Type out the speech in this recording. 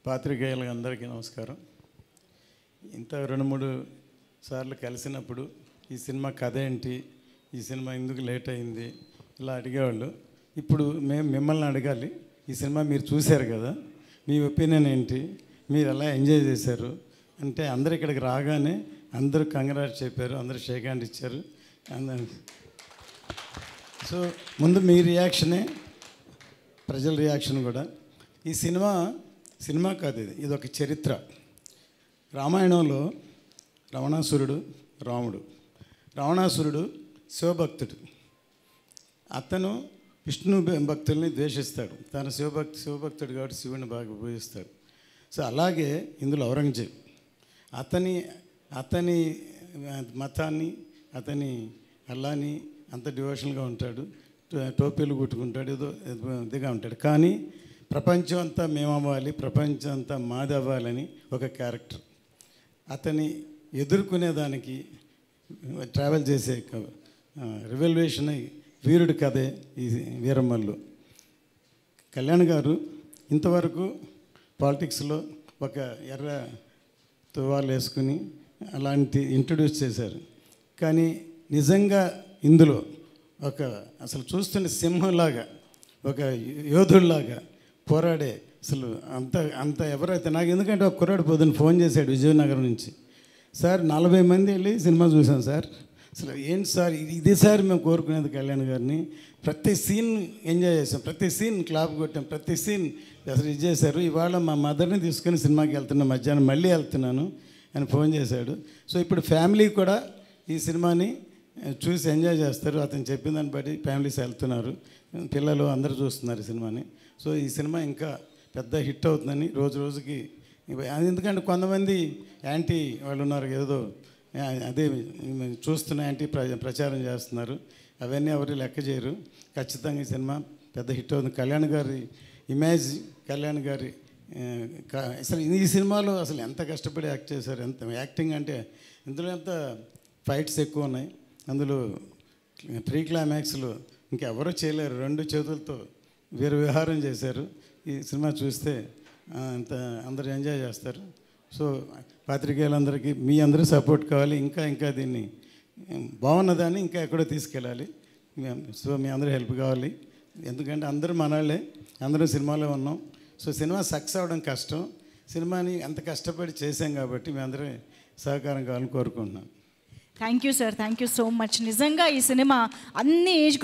పాత్రికేయులకు అందరికీ నమస్కారం. ఇంత 2-3 సార్లు కలిసినప్పుడు ఈ సినిమా కథ ఏంటి, ఈ సినిమా ఎందుకు లేట్ అయింది ఇలా అడిగేవాళ్ళు. ఇప్పుడు మేము మిమ్మల్ని అడగాలి, ఈ సినిమా మీరు చూశారు కదా, మీ ఒపీనియన్ ఏంటి, మీరు ఎలా ఎంజాయ్ చేశారు అంటే అందరు ఇక్కడికి రాగానే అందరూ కంగ్రాట్స్ చెప్పారు, అందరూ షేక్ హ్యాండ్ ఇచ్చారు. సో ముందు మీ రియాక్షనే ప్రజల రియాక్షన్ కూడా. ఈ సినిమా కాదు, ఇది ఒక చరిత్ర. రామాయణంలో రావణాసురుడు రాముడు. రావణాసురుడు శివభక్తుడు. అతను విష్ణు భక్తుల్ని ద్వేషిస్తాడు. తన శివభక్తుడు కాబట్టి శివుని బాగా పూజిస్తాడు. సో అలాగే ఇందులో ఔరంగజేబ్ అతని మతాన్ని, అతని అల్లాని అంత డివోషన్గా ఉంటాడు, టోపీలు కుట్టుకుంటాడు, ఏదో ఇదిగా ఉంటాడు. కానీ ప్రపంచం అంతా మేమవ్వాలి, ప్రపంచం అంతా మాది అవ్వాలని ఒక క్యారెక్టర్. అతని ఎదుర్కొనేదానికి ట్రావెల్ చేసే రివల్యూషన్ వీరుడి కథే ఈ వీరమ్మల్లు. కళ్యాణ్ గారు ఇంతవరకు పాలిటిక్స్లో ఒక ఎర్ర తువాలు వేసుకుని అలాంటి ఇంట్రడ్యూస్ చేశారు. కానీ నిజంగా ఇందులో అసలు చూస్తున్న సింహంలాగా, ఒక యోధుల్లాగా పోరాడే అసలు అంత ఎవరైతే నాకు, ఎందుకంటే ఒక కుర్రాడు పొద్దున్న ఫోన్ చేశాడు విజయనగరం నుంచి, సార్ 40 మంది వెళ్ళి సినిమా చూసాం సార్, అసలు ఏంటి సార్ ఇది సార్ మేము కోరుకునేది కళ్యాణ్ గారిని, ప్రతి సీన్ ఎంజాయ్ చేసాం, ప్రతి సీన్ క్లాప్ కొట్టాం, ప్రతి సీన్ అసలు ఇది చేశారు, ఇవాళ మా మదర్ని తీసుకొని సినిమాకి వెళ్తున్నా, మధ్యాహ్నం మళ్ళీ వెళ్తున్నాను అని ఫోన్ చేశాడు. సో ఇప్పుడు ఫ్యామిలీ కూడా ఈ సినిమాని చూసి ఎంజాయ్ చేస్తారు. అతను చెప్పిన దాన్ని బట్టి ఫ్యామిలీస్ వెళ్తున్నారు, పిల్లలు అందరూ చూస్తున్నారు ఈ సినిమాని. సో ఈ సినిమా ఇంకా పెద్ద హిట్ అవుతుందని రోజు రోజుకి. ఎందుకంటే కొంతమంది యాంటీ వాళ్ళు ఉన్నారు, ఏదో అదే చూస్తున్న యాంటీ ప్రచారం చేస్తున్నారు, అవన్నీ ఎవరు లెక్క చేయరు. ఖచ్చితంగా ఈ సినిమా పెద్ద హిట్ అవుతుంది. కళ్యాణ్ గారి ఇమేజ్, కళ్యాణ్ గారి అసలు ఈ సినిమాలో అసలు ఎంత కష్టపడి యాక్ట్ చేశారు, ఎంత యాక్టింగ్ అంటే ఇందులో ఎంత ఫైట్స్ ఎక్కువ ఉన్నాయి. అందులో ప్రీ క్లైమాక్స్లో ఇంకెవరూ చేయలేరు, 2 చేతులతో వీరు విహారం చేశారు. ఈ సినిమా చూస్తే అంత అందరూ ఎంజాయ్ చేస్తారు. సో పాత్రికేయులందరికీ మీ అందరూ సపోర్ట్ కావాలి, ఇంకా దీన్ని బాగున్నదాన్ని ఇంకా ఎక్కడో తీసుకెళ్ళాలి. సో మీ అందరూ హెల్ప్ కావాలి, ఎందుకంటే అందరూ మనవాళ్ళే, అందరూ సినిమాలో ఉన్నాం. సో సినిమా సక్సెస్ అవ్వడం కష్టం, సినిమాని అంత కష్టపడి చేసాం కాబట్టి మీ అందరూ సహకారం కావాలని కోరుకుంటున్నాను. Thank you sir, thank you so much. నిజంగా ఈ సినిమా అన్ని ఏజ్